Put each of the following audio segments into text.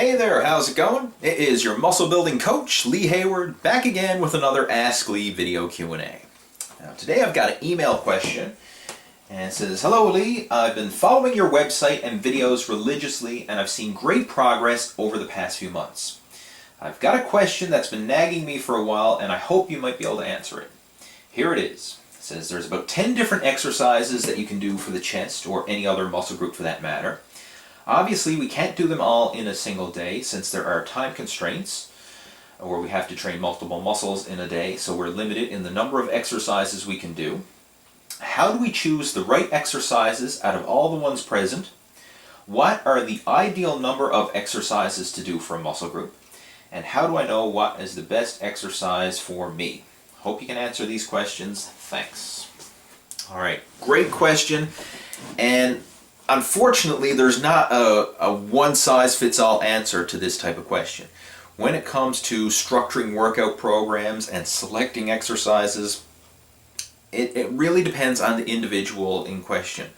Hey there, how's it going? It is your muscle building coach, Lee Hayward, back again with another Ask Lee video Q&A. Now today I've got an email question and it says, "Hello Lee, I've been following your website and videos religiously and I've seen great progress over the past few months. I've got a question that's been nagging me for a while and I hope you might be able to answer it. Here it is. It says there's about 10 different exercises that you can do for the chest or any other muscle group for that matter. Obviously, we can't do them all in a single day since there are time constraints where we have to train multiple muscles in a day, so we're limited in the number of exercises we can do. How do we choose the right exercises out of all the ones present? What are the ideal number of exercises to do for a muscle group? And how do I know what is the best exercise for me?" Hope you can answer these questions. Thanks. All right, great question. And unfortunately, there's not a one-size-fits-all answer to this type of question. When it comes to structuring workout programs and selecting exercises, it really depends on the individual in question.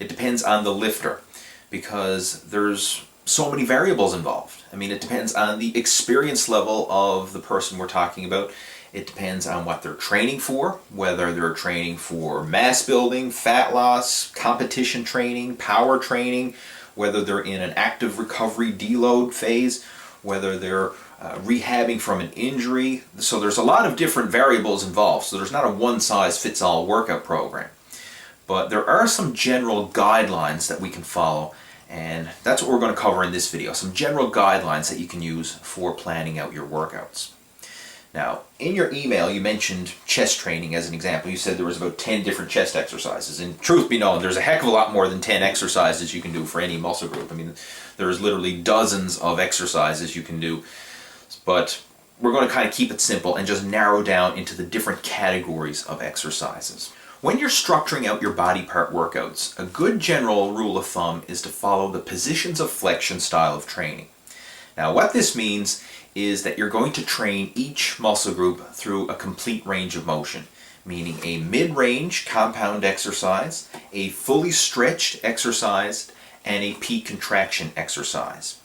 It depends on the lifter because there's so many variables involved. I mean, it depends on the experience level of the person we're talking about. It depends on what they're training for, whether they're training for mass building, fat loss, competition training, power training, whether they're in an active recovery deload phase, whether they're rehabbing from an injury. So there's a lot of different variables involved. So there's not a one-size-fits-all workout program. But there are some general guidelines that we can follow, and that's what we're going to cover in this video. Some general guidelines that you can use for planning out your workouts. Now, in your email, you mentioned chest training as an example. You said there was about 10 different chest exercises. And truth be known, there's a heck of a lot more than 10 exercises you can do for any muscle group. I mean, there's literally dozens of exercises you can do. But we're going to kind of keep it simple and just narrow down into the different categories of exercises. When you're structuring out your body part workouts, a good general rule of thumb is to follow the positions of flexion style of training. Now, what this means is that you're going to train each muscle group through a complete range of motion, meaning a mid-range compound exercise, a fully stretched exercise, and a peak contraction exercise.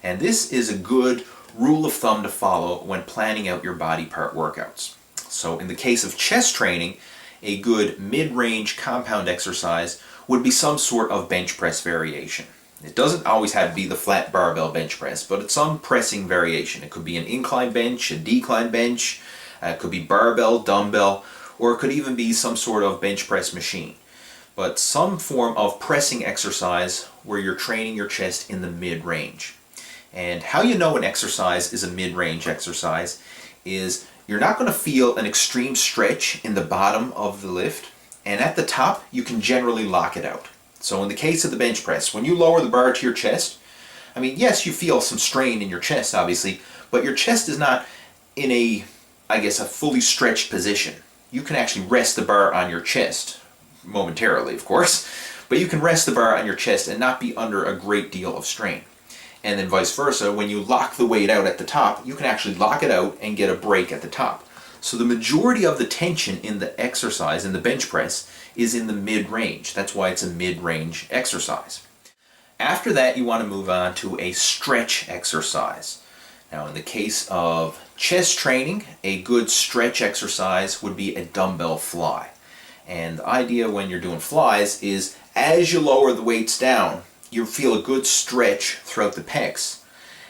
And this is a good rule of thumb to follow when planning out your body part workouts. So in the case of chest training, a good mid-range compound exercise would be some sort of bench press variation. It doesn't always have to be the flat barbell bench press, but it's some pressing variation. It could be an incline bench, a decline bench, it could be barbell, dumbbell, or it could even be some sort of bench press machine. But some form of pressing exercise where you're training your chest in the mid-range. And how you know an exercise is a mid-range exercise is you're not going to feel an extreme stretch in the bottom of the lift, and at the top you can generally lock it out. So in the case of the bench press, when you lower the bar to your chest, I mean, yes, you feel some strain in your chest, obviously, but your chest is not in a fully stretched position. You can actually rest the bar on your chest, momentarily, of course, but you can rest the bar on your chest and not be under a great deal of strain. And then vice versa, when you lock the weight out at the top, you can actually lock it out and get a break at the top. So the majority of the tension in the exercise, in the bench press, is in the mid-range. That's why it's a mid-range exercise. After that, you want to move on to a stretch exercise. Now, in the case of chest training, a good stretch exercise would be a dumbbell fly. And the idea when you're doing flies is as you lower the weights down, you feel a good stretch throughout the pecs.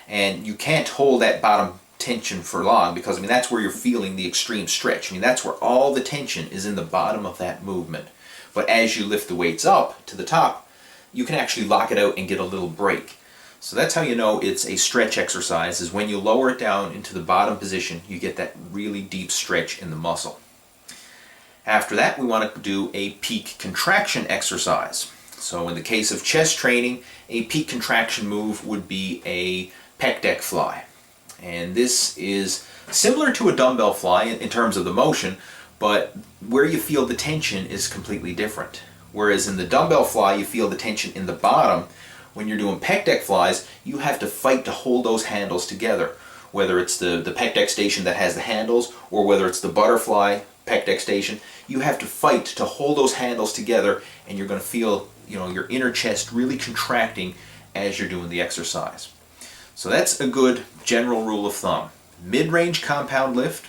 And you can't hold that bottom tension for long because, I mean, that's where you're feeling the extreme stretch. I mean, that's where all the tension is in the bottom of that movement. But as you lift the weights up to the top, you can actually lock it out and get a little break. So that's how you know it's a stretch exercise, is when you lower it down into the bottom position, you get that really deep stretch in the muscle. After that, we want to do a peak contraction exercise. So in the case of chest training, a peak contraction move would be a pec deck fly. And this is similar to a dumbbell fly in terms of the motion, but where you feel the tension is completely different. Whereas in the dumbbell fly, you feel the tension in the bottom. When you're doing pec deck flies, you have to fight to hold those handles together. Whether it's the pec deck station that has the handles, or whether it's the butterfly pec deck station, you have to fight to hold those handles together, and you're going to feel, your inner chest really contracting as you're doing the exercise. So that's a good general rule of thumb. Mid-range compound lift,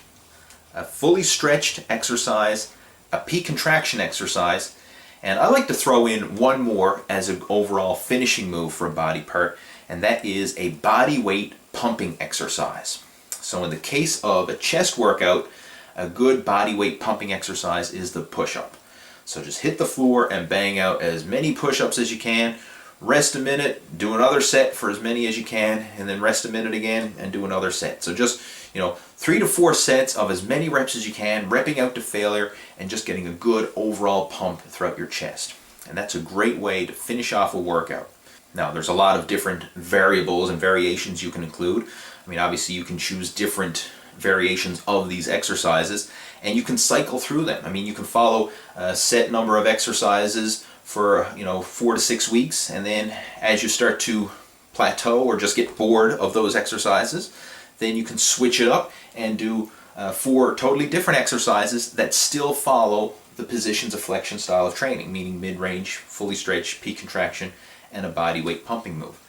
a fully stretched exercise, a peak contraction exercise, and I like to throw in one more as an overall finishing move for a body part, and that is a body weight pumping exercise. So in the case of a chest workout, a good body weight pumping exercise is the push-up. So just hit the floor and bang out as many push-ups as you can, rest a minute, do another set for as many as you can, and then rest a minute again and do another set. So just, 3 to 4 sets of as many reps as you can, repping out to failure, and just getting a good overall pump throughout your chest. And that's a great way to finish off a workout. Now, there's a lot of different variables and variations you can include. I mean, obviously you can choose different variations of these exercises, and you can cycle through them. I mean, you can follow a set number of exercises for 4 to 6 weeks, and then as you start to plateau or just get bored of those exercises, then you can switch it up and do 4 totally different exercises that still follow the positions of flexion style of training, meaning mid-range, fully stretched, peak contraction, and a body weight pumping move.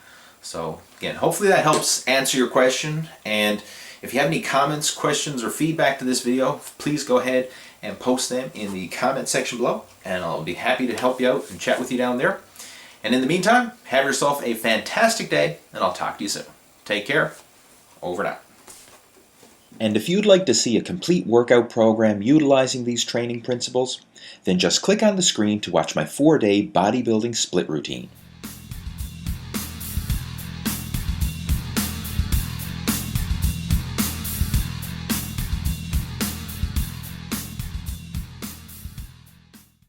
So again, hopefully that helps answer your question, and if you have any comments, questions, or feedback to this video, please go ahead and post them in the comment section below, and I'll be happy to help you out and chat with you down there. And in the meantime, have yourself a fantastic day, and I'll talk to you soon. Take care. Over and out. And if you'd like to see a complete workout program utilizing these training principles, then just click on the screen to watch my 4-day bodybuilding split routine.